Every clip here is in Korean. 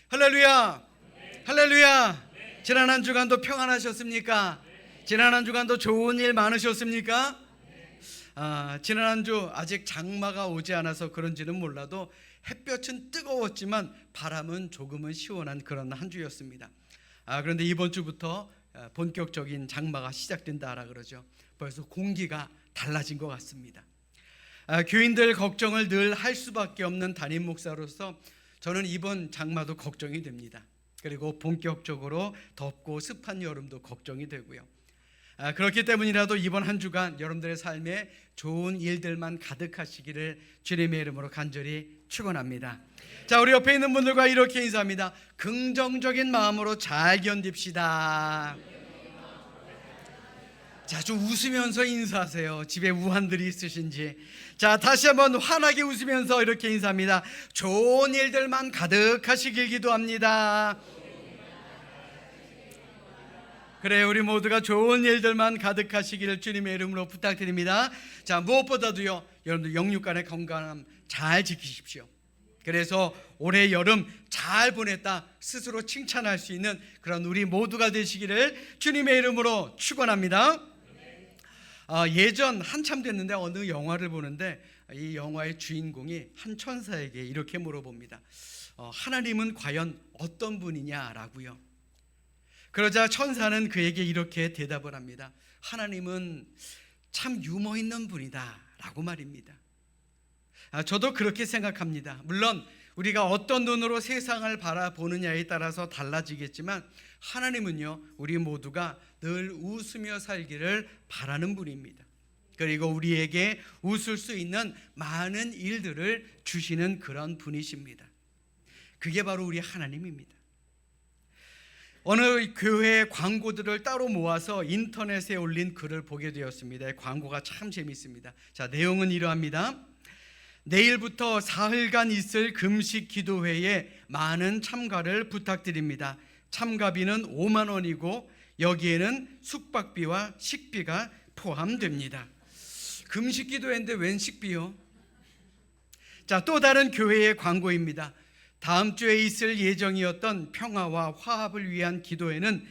할렐루야! 할렐루야! 지난 한 주간도 평안하셨습니까? 지난 한 주간도 좋은 일 많으셨습니까? 지난 한 주 아직 장마가 오지 않아서 그런지는 몰라도 햇볕은 뜨거웠지만 바람은 조금은 시원한 그런 한 주였습니다. 그런데 이번 주부터 본격적인 장마가 시작된다라 그러죠. 벌써 공기가 달라진 것 같습니다. 교인들 걱정을 늘 할 수밖에 없는 담임 목사로서 저는 이번 장마도 걱정이 됩니다. 그리고 본격적으로 덥고 습한 여름도 걱정이 되고요. 그렇기 때문이라도 이번 한 주간 여러분들의 삶에 좋은 일들만 가득하시기를 주님의 이름으로 간절히 축원합니다. 자, 우리 옆에 있는 분들과 이렇게 인사합니다. 긍정적인 마음으로 잘 견딥시다. 자, 좀 웃으면서 인사하세요. 집에 우한들이 있으신지. 자, 다시 한번 환하게 웃으면서 이렇게 인사합니다. 좋은 일들만 가득하시길 기도합니다. 그래, 우리 모두가 좋은 일들만 가득하시기를 주님의 이름으로 부탁드립니다. 자, 무엇보다도요, 여러분들 영육간의 건강함 잘 지키십시오. 그래서 올해 여름 잘 보냈다 스스로 칭찬할 수 있는 그런 우리 모두가 되시기를 주님의 이름으로 축원합니다. 예전 한참 됐는데 어느 영화를 보는데 이 영화의 주인공이 한 천사에게 이렇게 물어봅니다. 하나님은 과연 어떤 분이냐라고요. 그러자 천사는 그에게 이렇게 대답을 합니다. 하나님은 참 유머 있는 분이다 라고 말입니다. 저도 그렇게 생각합니다. 물론 우리가 어떤 눈으로 세상을 바라보느냐에 따라서 달라지겠지만 하나님은요, 우리 모두가 늘 웃으며 살기를 바라는 분입니다. 그리고 우리에게 웃을 수 있는 많은 일들을 주시는 그런 분이십니다. 그게 바로 우리 하나님입니다. 어느 교회 광고들을 따로 모아서 인터넷에 올린 글을 보게 되었습니다. 광고가 참 재밌습니다. 자, 내용은 이러합니다. 내일부터 사흘간 있을 금식 기도회에 많은 참가를 부탁드립니다. 참가비는 5만 원이고 여기에는 숙박비와 식비가 포함됩니다. 금식 기도회인데 웬 식비요? 자, 또 다른 교회의 광고입니다. 다음 주에 있을 예정이었던 평화와 화합을 위한 기도회는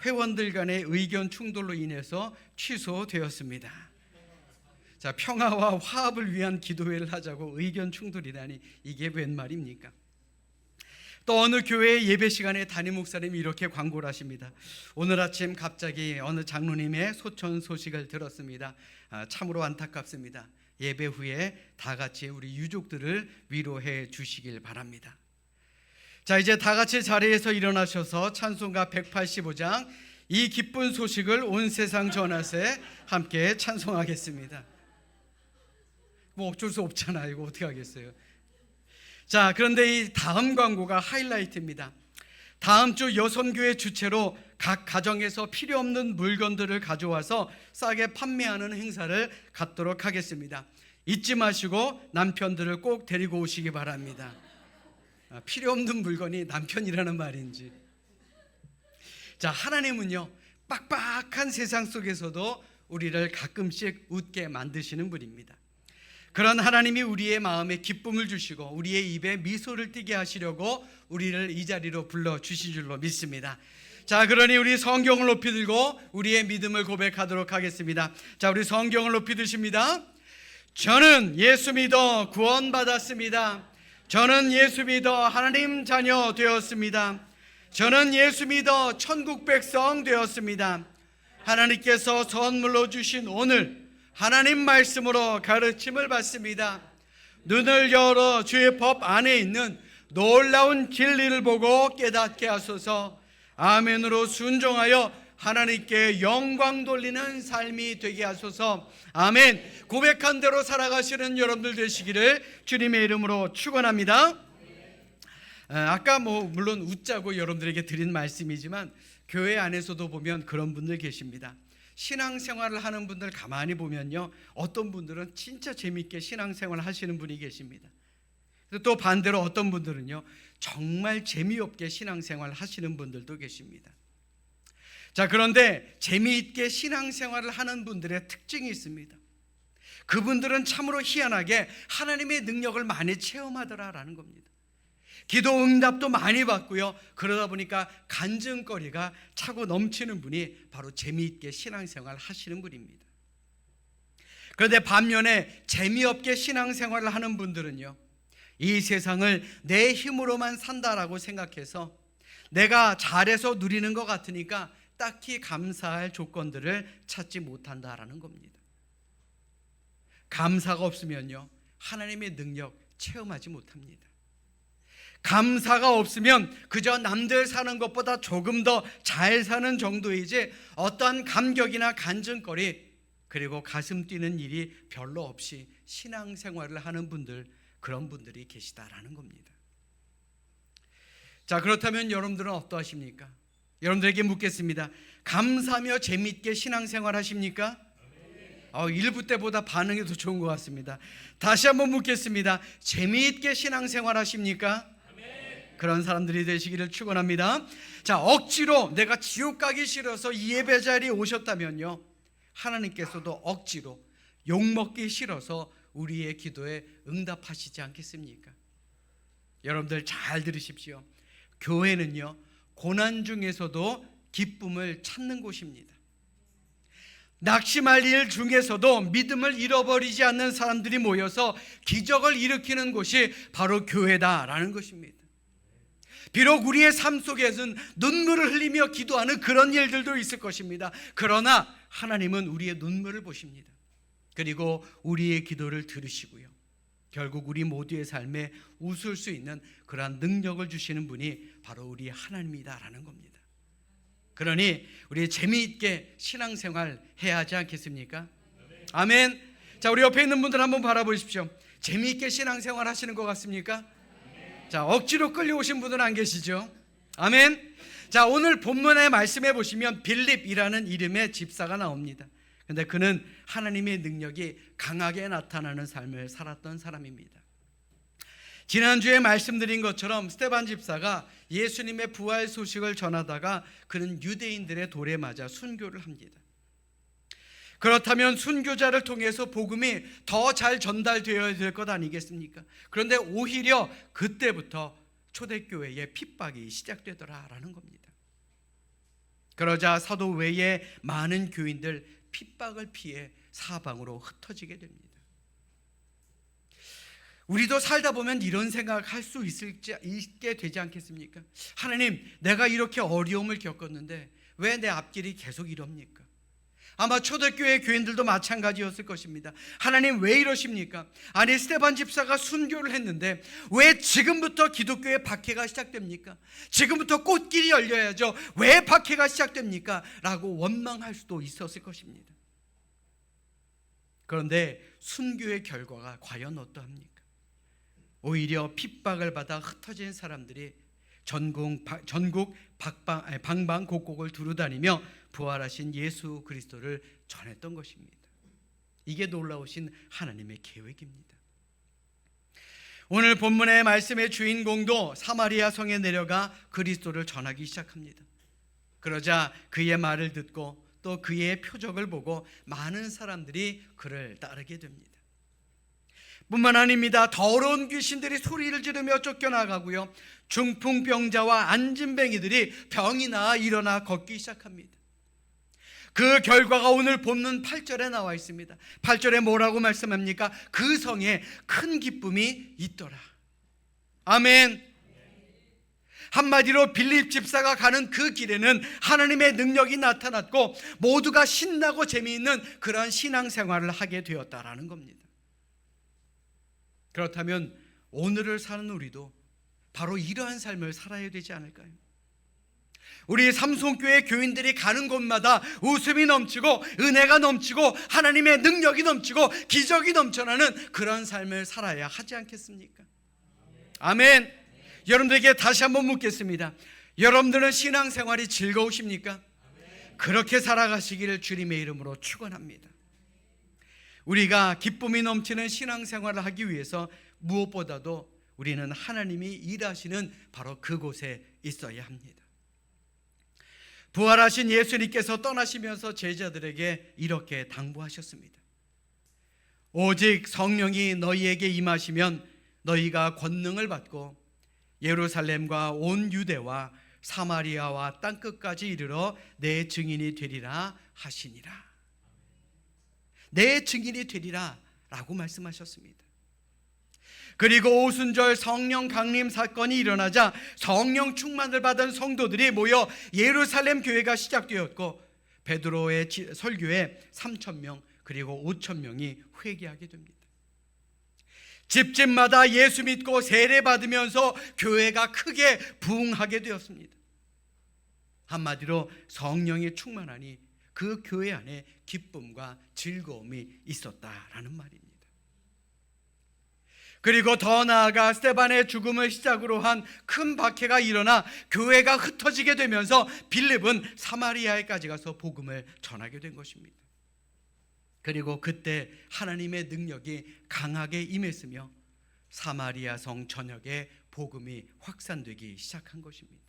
회원들 간의 의견 충돌로 인해서 취소되었습니다. 자, 평화와 화합을 위한 기도회를 하자고 의견 충돌이라니 이게 웬 말입니까? 또 어느 교회의 예배 시간에 담임 목사님이 이렇게 광고를 하십니다. 오늘 아침 갑자기 어느 장로님의 소천 소식을 들었습니다. 참으로 안타깝습니다. 예배 후에 다 같이 우리 유족들을 위로해 주시길 바랍니다. 자, 이제 다 같이 자리에서 일어나셔서 찬송가 185장 이 기쁜 소식을 온 세상 전하세 함께 찬송하겠습니다. 뭐 어쩔 수 없잖아요. 이거 어떻게 하겠어요? 자, 그런데 이 다음 광고가 하이라이트입니다. 다음 주 여선교회 주최로 각 가정에서 필요 없는 물건들을 가져와서 싸게 판매하는 행사를 갖도록 하겠습니다. 잊지 마시고 남편들을 꼭 데리고 오시기 바랍니다. 필요 없는 물건이 남편이라는 말인지. 자, 하나님은요, 빡빡한 세상 속에서도 우리를 가끔씩 웃게 만드시는 분입니다. 그런 하나님이 우리의 마음에 기쁨을 주시고 우리의 입에 미소를 띠게 하시려고 우리를 이 자리로 불러주신 줄로 믿습니다. 자, 그러니 우리 성경을 높이 들고 우리의 믿음을 고백하도록 하겠습니다. 자, 우리 성경을 높이 드십니다. 저는 예수 믿어 구원받았습니다. 저는 예수 믿어 하나님 자녀 되었습니다. 저는 예수 믿어 천국 백성 되었습니다. 하나님께서 선물로 주신 오늘 하나님 말씀으로 가르침을 받습니다. 눈을 열어 주의 법 안에 있는 놀라운 진리를 보고 깨닫게 하소서. 아멘으로 순종하여 하나님께 영광 돌리는 삶이 되게 하소서. 아멘. 고백한 대로 살아가시는 여러분들 되시기를 주님의 이름으로 축원합니다. 아까 물론 웃자고 여러분들에게 드린 말씀이지만 교회 안에서도 보면 그런 분들 계십니다. 신앙생활을 하는 분들 가만히 보면요, 어떤 분들은 진짜 재밌게 신앙생활을 하시는 분이 계십니다. 또 반대로 어떤 분들은요, 정말 재미없게 신앙생활을 하시는 분들도 계십니다. 자, 그런데 재미있게 신앙생활을 하는 분들의 특징이 있습니다. 그분들은 참으로 희한하게 하나님의 능력을 많이 체험하더라라는 겁니다. 기도 응답도 많이 받고요. 그러다 보니까 간증거리가 차고 넘치는 분이 바로 재미있게 신앙생활 하시는 분입니다. 그런데 반면에 재미없게 신앙생활을 하는 분들은요, 이 세상을 내 힘으로만 산다라고 생각해서 내가 잘해서 누리는 것 같으니까 딱히 감사할 조건들을 찾지 못한다라는 겁니다. 감사가 없으면요, 하나님의 능력 체험하지 못합니다. 감사가 없으면 그저 남들 사는 것보다 조금 더 잘 사는 정도이지 어떠한 감격이나 간증거리 그리고 가슴 뛰는 일이 별로 없이 신앙생활을 하는 분들, 그런 분들이 계시다라는 겁니다. 자, 그렇다면 여러분들은 어떠하십니까? 여러분들에게 묻겠습니다. 감사하며 재미있게 신앙생활 하십니까? 1부 때보다 반응이 더 좋은 것 같습니다. 다시 한번 묻겠습니다. 재미있게 신앙생활 하십니까? 그런 사람들이 되시기를 축원합니다. 자, 억지로 내가 지옥 가기 싫어서 이 예배 자리에 오셨다면요, 하나님께서도 억지로 욕먹기 싫어서 우리의 기도에 응답하시지 않겠습니까? 여러분들 잘 들으십시오. 교회는요, 고난 중에서도 기쁨을 찾는 곳입니다. 낙심할 일 중에서도 믿음을 잃어버리지 않는 사람들이 모여서 기적을 일으키는 곳이 바로 교회다라는 것입니다. 비록 우리의 삶 속에서는 눈물을 흘리며 기도하는 그런 일들도 있을 것입니다. 그러나 하나님은 우리의 눈물을 보십니다. 그리고 우리의 기도를 들으시고요, 결국 우리 모두의 삶에 웃을 수 있는 그러한 능력을 주시는 분이 바로 우리 하나님이다라는 겁니다. 그러니 우리 재미있게 신앙생활 해야 하지 않겠습니까? 아멘. 자, 우리 옆에 있는 분들 한번 바라보십시오. 재미있게 신앙생활 하시는 것 같습니까? 자, 억지로 끌려오신 분은 안 계시죠? 아멘. 자, 오늘 본문의 말씀해 보시면 빌립이라는 이름의 집사가 나옵니다. 그런데 그는 하나님의 능력이 강하게 나타나는 삶을 살았던 사람입니다. 지난주에 말씀드린 것처럼 스데반 집사가 예수님의 부활 소식을 전하다가 그는 유대인들의 돌에 맞아 순교를 합니다. 그렇다면 순교자를 통해서 복음이 더 잘 전달되어야 될 것 아니겠습니까? 그런데 오히려 그때부터 초대교회의 핍박이 시작되더라라는 겁니다. 그러자 사도 외에 많은 교인들 핍박을 피해 사방으로 흩어지게 됩니다. 우리도 살다 보면 이런 생각할 수 있게 되지 않겠습니까? 하나님, 내가 이렇게 어려움을 겪었는데 왜 내 앞길이 계속 이럽니까? 아마 초대교회 교인들도 마찬가지였을 것입니다. 하나님, 왜 이러십니까? 아니, 스데반 집사가 순교를 했는데 왜 지금부터 기독교의 박해가 시작됩니까? 지금부터 꽃길이 열려야죠. 왜 박해가 시작됩니까? 라고 원망할 수도 있었을 것입니다. 그런데 순교의 결과가 과연 어떠합니까? 오히려 핍박을 받아 흩어진 사람들이 전국 방방곡곡을 두루다니며 부활하신 예수 그리스도를 전했던 것입니다. 이게 놀라우신 하나님의 계획입니다. 오늘 본문의 말씀의 주인공도 사마리아 성에 내려가 그리스도를 전하기 시작합니다. 그러자 그의 말을 듣고 또 그의 표적을 보고 많은 사람들이 그를 따르게 됩니다. 뿐만 아닙니다. 더러운 귀신들이 소리를 지르며 쫓겨나가고요, 중풍병자와 안진뱅이들이 병이 나아 일어나 걷기 시작합니다. 그 결과가 오늘 본문 8절에 나와 있습니다. 8절에 뭐라고 말씀합니까? 그 성에 큰 기쁨이 있더라. 아멘. 한마디로 빌립 집사가 가는 그 길에는 하나님의 능력이 나타났고 모두가 신나고 재미있는 그런 신앙생활을 하게 되었다라는 겁니다. 그렇다면 오늘을 사는 우리도 바로 이러한 삶을 살아야 되지 않을까요? 우리 삼성교회 교인들이 가는 곳마다 웃음이 넘치고 은혜가 넘치고 하나님의 능력이 넘치고 기적이 넘쳐나는 그런 삶을 살아야 하지 않겠습니까? 아멘. 여러분들에게 다시 한번 묻겠습니다. 여러분들은 신앙생활이 즐거우십니까? 그렇게 살아가시기를 주님의 이름으로 축원합니다. 우리가 기쁨이 넘치는 신앙생활을 하기 위해서 무엇보다도 우리는 하나님이 일하시는 바로 그곳에 있어야 합니다. 부활하신 예수님께서 떠나시면서 제자들에게 이렇게 당부하셨습니다. 오직 성령이 너희에게 임하시면 너희가 권능을 받고 예루살렘과 온 유대와 사마리아와 땅끝까지 이르러 내 증인이 되리라 하시니라. 내 증인이 되리라 라고 말씀하셨습니다. 그리고 오순절 성령 강림 사건이 일어나자 성령 충만을 받은 성도들이 모여 예루살렘 교회가 시작되었고, 베드로의 설교에 3,000명 그리고 5,000명이 회개하게 됩니다. 집집마다 예수 믿고 세례 받으면서 교회가 크게 부흥하게 되었습니다. 한마디로 성령이 충만하니 그 교회 안에 기쁨과 즐거움이 있었다라는 말입니다. 그리고 더 나아가 스데반의 죽음을 시작으로 한 큰 박해가 일어나 교회가 흩어지게 되면서 빌립은 사마리아에까지 가서 복음을 전하게 된 것입니다. 그리고 그때 하나님의 능력이 강하게 임했으며 사마리아 성 전역에 복음이 확산되기 시작한 것입니다.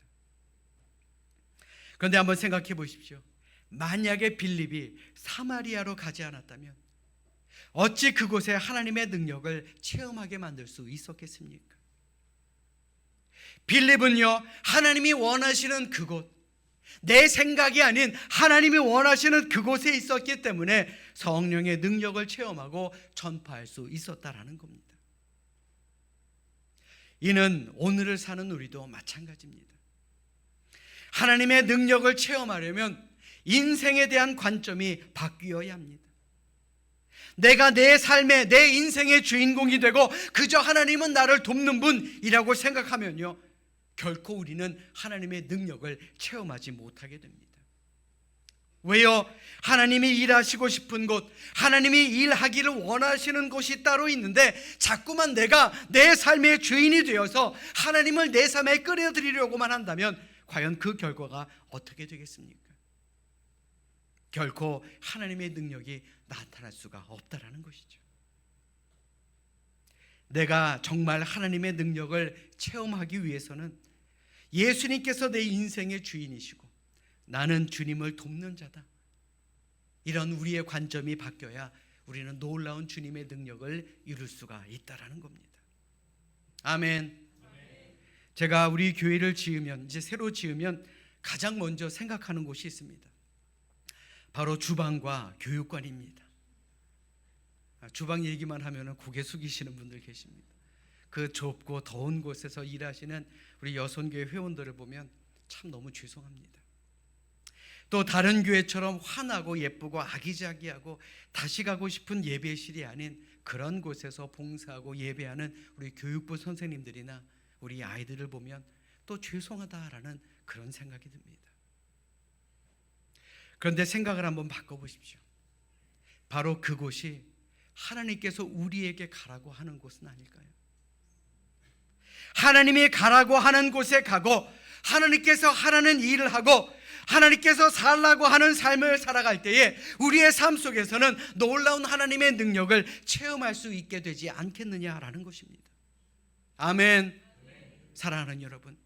그런데 한번 생각해 보십시오. 만약에 빌립이 사마리아로 가지 않았다면 어찌 그곳에 하나님의 능력을 체험하게 만들 수 있었겠습니까? 빌립은요, 하나님이 원하시는 그곳, 내 생각이 아닌 하나님이 원하시는 그곳에 있었기 때문에 성령의 능력을 체험하고 전파할 수 있었다라는 겁니다. 이는 오늘을 사는 우리도 마찬가지입니다. 하나님의 능력을 체험하려면 인생에 대한 관점이 바뀌어야 합니다. 내가 내 삶의, 내 인생의 주인공이 되고 그저 하나님은 나를 돕는 분이라고 생각하면요, 결코 우리는 하나님의 능력을 체험하지 못하게 됩니다. 왜요? 하나님이 일하시고 싶은 곳, 하나님이 일하기를 원하시는 곳이 따로 있는데 자꾸만 내가 내 삶의 주인이 되어서 하나님을 내 삶에 끌어들이려고만 한다면 과연 그 결과가 어떻게 되겠습니까? 결코 하나님의 능력이 나타날 수가 없다라는 것이죠. 내가 정말 하나님의 능력을 체험하기 위해서는 예수님께서 내 인생의 주인이시고 나는 주님을 돕는 자다, 이런 우리의 관점이 바뀌어야 우리는 놀라운 주님의 능력을 이룰 수가 있다라는 겁니다. 아멘. 제가 우리 교회를 지으면, 이제 새로 지으면 가장 먼저 생각하는 곳이 있습니다. 바로 주방과 교육관입니다. 주방 얘기만 하면 고개 숙이시는 분들 계십니다. 그 좁고 더운 곳에서 일하시는 우리 여손교회 회원들을 보면 참 너무 죄송합니다. 또 다른 교회처럼 환하고 예쁘고 아기자기하고 다시 가고 싶은 예배실이 아닌 그런 곳에서 봉사하고 예배하는 우리 교육부 선생님들이나 우리 아이들을 보면 또 죄송하다라는 그런 생각이 듭니다. 그런데 생각을 한번 바꿔보십시오. 바로 그곳이 하나님께서 우리에게 가라고 하는 곳은 아닐까요? 하나님이 가라고 하는 곳에 가고 하나님께서 하라는 일을 하고 하나님께서 살라고 하는 삶을 살아갈 때에 우리의 삶 속에서는 놀라운 하나님의 능력을 체험할 수 있게 되지 않겠느냐라는 것입니다. 아멘. 사랑하는 여러분,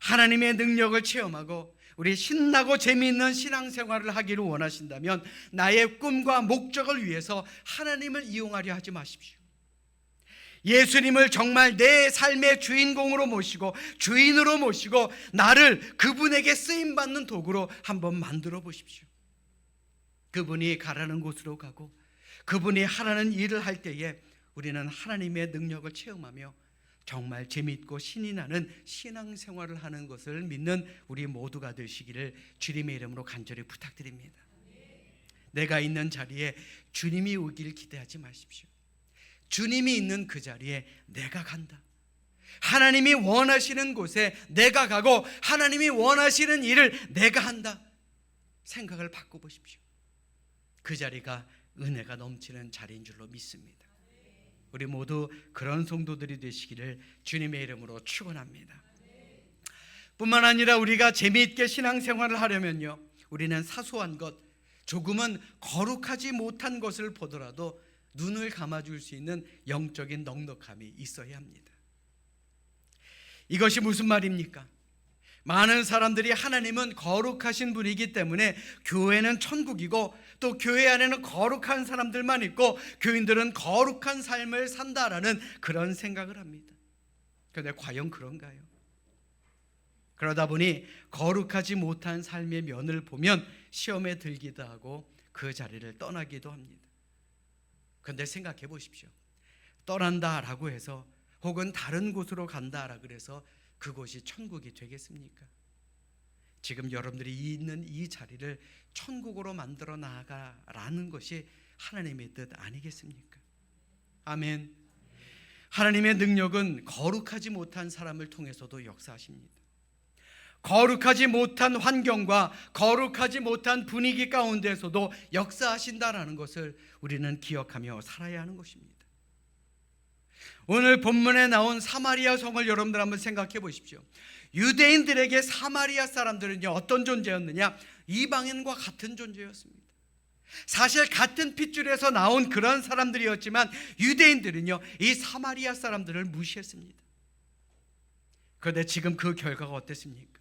하나님의 능력을 체험하고 우리 신나고 재미있는 신앙생활을 하기를 원하신다면 나의 꿈과 목적을 위해서 하나님을 이용하려 하지 마십시오. 예수님을 정말 내 삶의 주인공으로 모시고 주인으로 모시고 나를 그분에게 쓰임받는 도구로 한번 만들어 보십시오. 그분이 가라는 곳으로 가고 그분이 하라는 일을 할 때에 우리는 하나님의 능력을 체험하며 정말 재미있고 신이 나는 신앙생활을 하는 것을 믿는 우리 모두가 되시기를 주님의 이름으로 간절히 부탁드립니다. 내가 있는 자리에 주님이 오기를 기대하지 마십시오. 주님이 있는 그 자리에 내가 간다. 하나님이 원하시는 곳에 내가 가고 하나님이 원하시는 일을 내가 한다. 생각을 바꿔보십시오. 그 자리가 은혜가 넘치는 자리인 줄로 믿습니다. 우리 모두 그런 성도들이 되시기를 주님의 이름으로 축원합니다. 뿐만 아니라 우리가 재미있게 신앙생활을 하려면요, 우리는 사소한 것, 조금은 거룩하지 못한 것을 보더라도 눈을 감아줄 수 있는 영적인 넉넉함이 있어야 합니다. 이것이 무슨 말입니까? 많은 사람들이 하나님은 거룩하신 분이기 때문에 교회는 천국이고 또 교회 안에는 거룩한 사람들만 있고 교인들은 거룩한 삶을 산다라는 그런 생각을 합니다. 그런데 과연 그런가요? 그러다 보니 거룩하지 못한 삶의 면을 보면 시험에 들기도 하고 그 자리를 떠나기도 합니다. 그런데 생각해 보십시오. 떠난다라고 해서 혹은 다른 곳으로 간다라 그래서 그곳이 천국이 되겠습니까? 지금 여러분들이 있는 이 자리를 천국으로 만들어 나가라는 것이 하나님의 뜻 아니겠습니까? 아멘. 하나님의 능력은 거룩하지 못한 사람을 통해서도 역사하십니다. 거룩하지 못한 환경과 거룩하지 못한 분위기 가운데서도 역사하신다라는 것을 우리는 기억하며 살아야 하는 것입니다. 오늘 본문에 나온 사마리아 성을 여러분들 한번 생각해 보십시오. 유대인들에게 사마리아 사람들은요, 어떤 존재였느냐? 이방인과 같은 존재였습니다. 사실 같은 핏줄에서 나온 그런 사람들이었지만 유대인들은요, 이 사마리아 사람들을 무시했습니다. 그런데 지금 그 결과가 어땠습니까?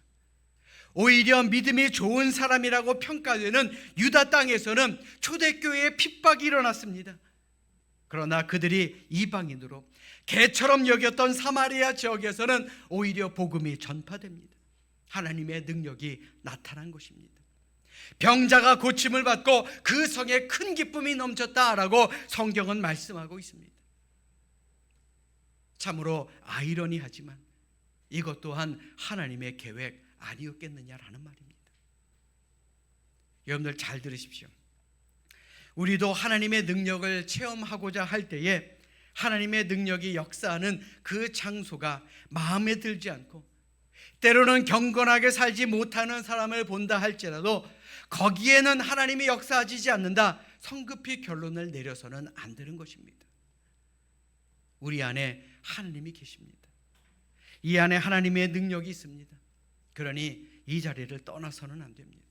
오히려 믿음이 좋은 사람이라고 평가되는 유다 땅에서는 초대교회에 핍박이 일어났습니다. 그러나 그들이 이방인으로 개처럼 여겼던 사마리아 지역에서는 오히려 복음이 전파됩니다. 하나님의 능력이 나타난 것입니다. 병자가 고침을 받고 그 성에 큰 기쁨이 넘쳤다라고 성경은 말씀하고 있습니다. 참으로 아이러니하지만 이것 또한 하나님의 계획 아니었겠느냐라는 말입니다. 여러분들 잘 들으십시오. 우리도 하나님의 능력을 체험하고자 할 때에 하나님의 능력이 역사하는 그 장소가 마음에 들지 않고 때로는 경건하게 살지 못하는 사람을 본다 할지라도 거기에는 하나님이 역사하지 않는다, 성급히 결론을 내려서는 안 되는 것입니다. 우리 안에 하나님이 계십니다. 이 안에 하나님의 능력이 있습니다. 그러니 이 자리를 떠나서는 안 됩니다.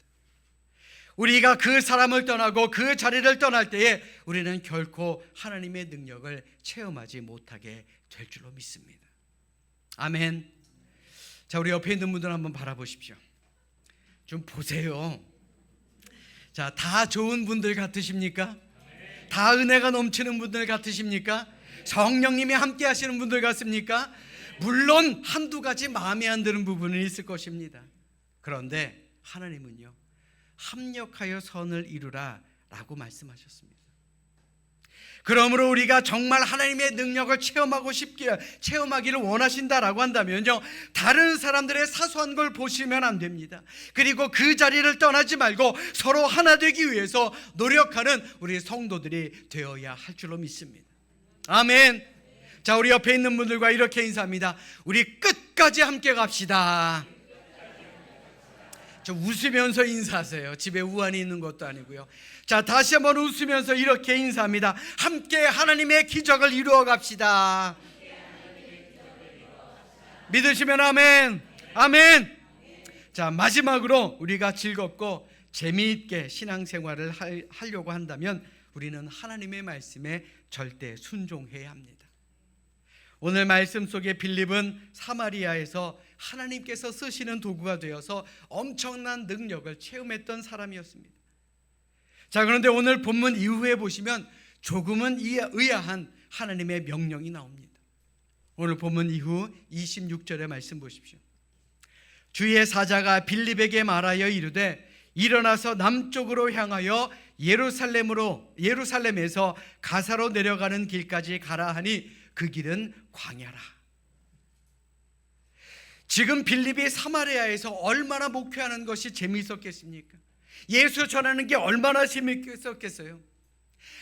우리가 그 사람을 떠나고 그 자리를 떠날 때에 우리는 결코 하나님의 능력을 체험하지 못하게 될 줄로 믿습니다. 아멘. 자, 우리 옆에 있는 분들 한번 바라보십시오. 좀 보세요. 자, 다 좋은 분들 같으십니까? 다 은혜가 넘치는 분들 같으십니까? 성령님이 함께 하시는 분들 같습니까? 물론 한두 가지 마음에 안 드는 부분은 있을 것입니다. 그런데 하나님은요, 합력하여 선을 이루라 라고 말씀하셨습니다. 그러므로 우리가 정말 하나님의 능력을 체험하기를 원하신다라고 한다면요, 다른 사람들의 사소한 걸 보시면 안 됩니다. 그리고 그 자리를 떠나지 말고 서로 하나 되기 위해서 노력하는 우리 성도들이 되어야 할 줄로 믿습니다. 아멘. 자, 우리 옆에 있는 분들과 이렇게 인사합니다. 우리 끝까지 함께 갑시다. 좀 웃으면서 인사하세요. 집에 우환이 있는 것도 아니고요. 자, 다시 한번 웃으면서 이렇게 인사합니다. 함께 하나님의 기적을 이루어 갑시다. 믿으시면 아멘. 아멘. 자, 마지막으로 우리가 즐겁고 재미있게 신앙생활을 하려고 한다면 우리는 하나님의 말씀에 절대 순종해야 합니다. 오늘 말씀 속에 빌립은 사마리아에서 하나님께서 쓰시는 도구가 되어서 엄청난 능력을 체험했던 사람이었습니다. 자, 그런데 오늘 본문 이후에 보시면 조금은 의아한 하나님의 명령이 나옵니다. 오늘 본문 이후 26절의 말씀 보십시오. 주의 사자가 빌립에게 말하여 이르되 일어나서 남쪽으로 향하여 예루살렘에서 가사로 내려가는 길까지 가라 하니 그 길은 광야라. 지금 빌립이 사마리아에서 얼마나 목회하는 것이 재미있었겠습니까? 예수 전하는 게 얼마나 재미있었겠어요?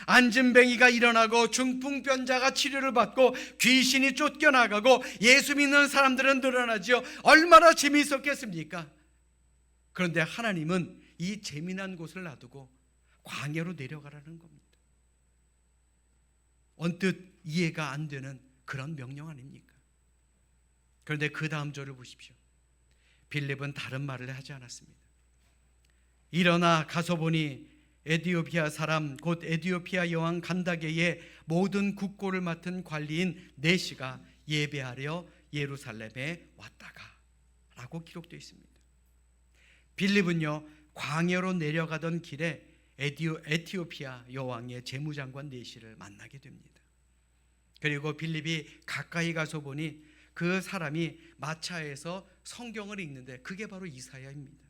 안진뱅이가 일어나고 중풍병자가 치료를 받고 귀신이 쫓겨나가고 예수 믿는 사람들은 늘어나지요. 얼마나 재미있었겠습니까? 그런데 하나님은 이 재미난 곳을 놔두고 광야로 내려가라는 겁니다. 언뜻 이해가 안 되는 그런 명령 아닙니까? 그런데 그 다음 절을 보십시오. 빌립은 다른 말을 하지 않았습니다. 일어나 가서 보니 에디오피아 사람 곧 에디오피아 여왕 간다게의 모든 국고를 맡은 관리인 네시가 예배하려 예루살렘에 왔다가 라고 기록되어 있습니다. 빌립은요, 광야로 내려가던 길에 에티오피아 여왕의 재무장관 내시를 만나게 됩니다. 그리고 빌립이 가까이 가서 보니 그 사람이 마차에서 성경을 읽는데 그게 바로 이사야입니다.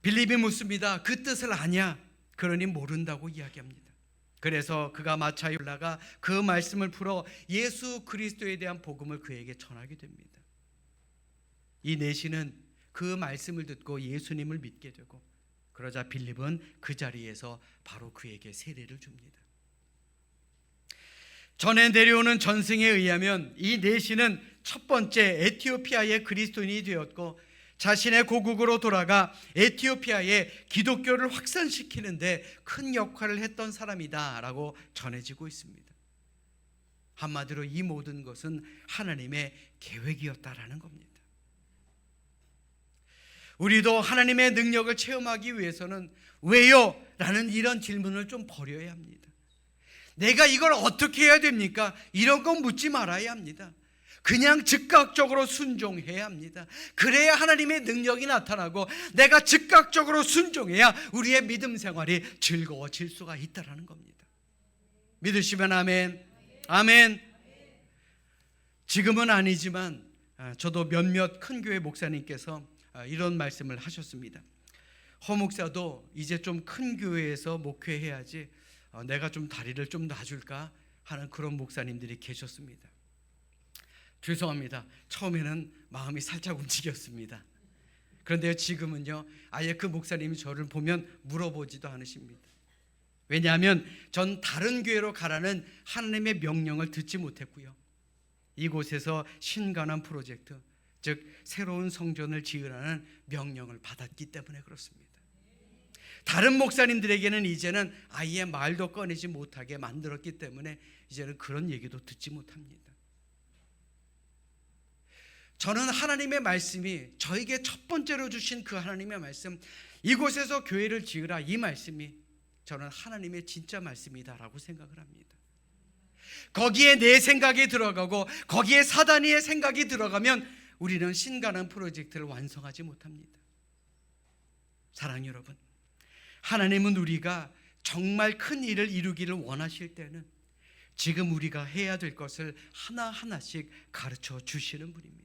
빌립이 묻습니다. 그 뜻을 아냐? 그러니 모른다고 이야기합니다. 그래서 그가 마차에 올라가 그 말씀을 풀어 예수 그리스도에 대한 복음을 그에게 전하게 됩니다. 이 내시는 그 말씀을 듣고 예수님을 믿게 되고, 그러자 빌립은 그 자리에서 바로 그에게 세례를 줍니다. 전에 내려오는 전승에 의하면 이 내시는 첫 번째 에티오피아의 그리스도인이 되었고, 자신의 고국으로 돌아가 에티오피아의 기독교를 확산시키는데 큰 역할을 했던 사람이다라고 전해지고 있습니다. 한마디로 이 모든 것은 하나님의 계획이었다라는 겁니다. 우리도 하나님의 능력을 체험하기 위해서는 왜요? 라는 이런 질문을 좀 버려야 합니다. 내가 이걸 어떻게 해야 됩니까? 이런 건 묻지 말아야 합니다. 그냥 즉각적으로 순종해야 합니다. 그래야 하나님의 능력이 나타나고 내가 즉각적으로 순종해야 우리의 믿음 생활이 즐거워질 수가 있다는 겁니다. 믿으시면 아멘. 아멘. 지금은 아니지만 저도 몇몇 큰 교회 목사님께서 이런 말씀을 하셨습니다. 허 목사도 이제 좀 큰 교회에서 목회해야지 내가 좀 다리를 좀 놔줄까 하는 그런 목사님들이 계셨습니다. 죄송합니다. 처음에는 마음이 살짝 움직였습니다. 그런데 지금은요, 아예 그 목사님이 저를 보면 물어보지도 않으십니다. 왜냐하면 전 다른 교회로 가라는 하나님의 명령을 듣지 못했고요, 이곳에서 신가난 프로젝트, 즉 새로운 성전을 지으라는 명령을 받았기 때문에 그렇습니다. 다른 목사님들에게는 이제는 아예 말도 꺼내지 못하게 만들었기 때문에 이제는 그런 얘기도 듣지 못합니다. 저는 하나님의 말씀이, 저에게 첫 번째로 주신 그 하나님의 말씀, 이곳에서 교회를 지으라, 이 말씀이 저는 하나님의 진짜 말씀이다라고 생각을 합니다. 거기에 내 생각이 들어가고 거기에 사단의 생각이 들어가면 우리는 신가난 프로젝트를 완성하지 못합니다. 사랑하는 여러분, 하나님은 우리가 정말 큰 일을 이루기를 원하실 때는 지금 우리가 해야 될 것을 하나하나씩 가르쳐 주시는 분입니다.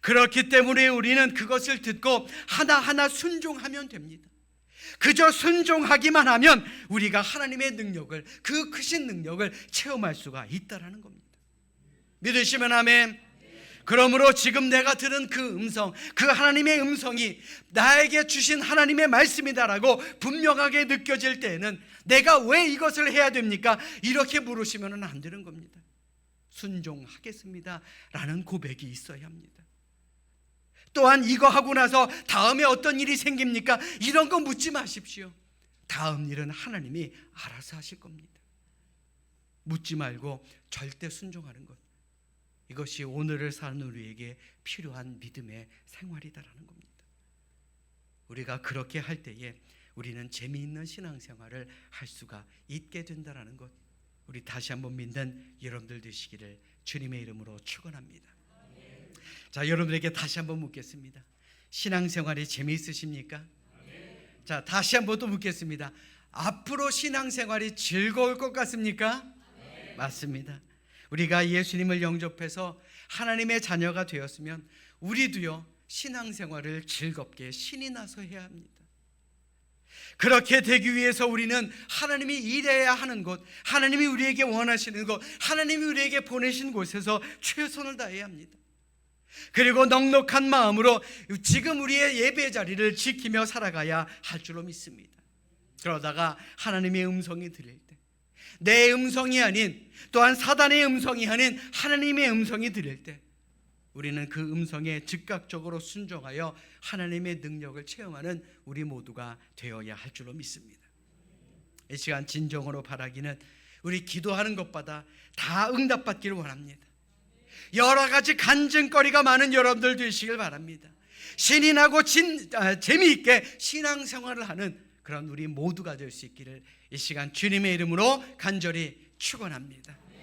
그렇기 때문에 우리는 그것을 듣고 하나하나 순종하면 됩니다. 그저 순종하기만 하면 우리가 하나님의 능력을, 그 크신 능력을 체험할 수가 있다라는 겁니다. 믿으시면 아멘. 그러므로 지금 내가 들은 그 음성, 그 하나님의 음성이 나에게 주신 하나님의 말씀이다라고 분명하게 느껴질 때에는 내가 왜 이것을 해야 됩니까? 이렇게 물으시면 안 되는 겁니다. 순종하겠습니다 라는 고백이 있어야 합니다. 또한 이거 하고 나서 다음에 어떤 일이 생깁니까? 이런 거 묻지 마십시오. 다음 일은 하나님이 알아서 하실 겁니다. 묻지 말고 절대 순종하는 것, 이것이 오늘을 사는 우리에게 필요한 믿음의 생활이다라는 겁니다. 우리가 그렇게 할 때에 우리는 재미있는 신앙생활을 할 수가 있게 된다라는 것, 우리 다시 한번 믿는 여러분들 되시기를 주님의 이름으로 축원합니다. 자, 여러분들에게 다시 한번 묻겠습니다. 신앙생활이 재미있으십니까? 자, 다시 한번 또 묻겠습니다. 앞으로 신앙생활이 즐거울 것 같습니까? 맞습니다. 우리가 예수님을 영접해서 하나님의 자녀가 되었으면 우리도요, 신앙생활을 즐겁게 신이 나서 해야 합니다. 그렇게 되기 위해서 우리는 하나님이 일해야 하는 곳, 하나님이 우리에게 원하시는 곳, 하나님이 우리에게 보내신 곳에서 최선을 다해야 합니다. 그리고 넉넉한 마음으로 지금 우리의 예배 자리를 지키며 살아가야 할 줄로 믿습니다. 그러다가 하나님의 음성이 들릴 때, 내 음성이 아닌, 또한 사단의 음성이 아닌 하나님의 음성이 들릴 때 우리는 그 음성에 즉각적으로 순종하여 하나님의 능력을 체험하는 우리 모두가 되어야 할 줄로 믿습니다. 이 시간 진정으로 바라기는 우리 기도하는 것보다 다 응답받기를 원합니다. 여러 가지 간증거리가 많은 여러분들 되시길 바랍니다. 신이 나고 재미있게 신앙생활을 하는 그런 우리 모두가 될 수 있기를 이 시간 주님의 이름으로 간절히 축원합니다.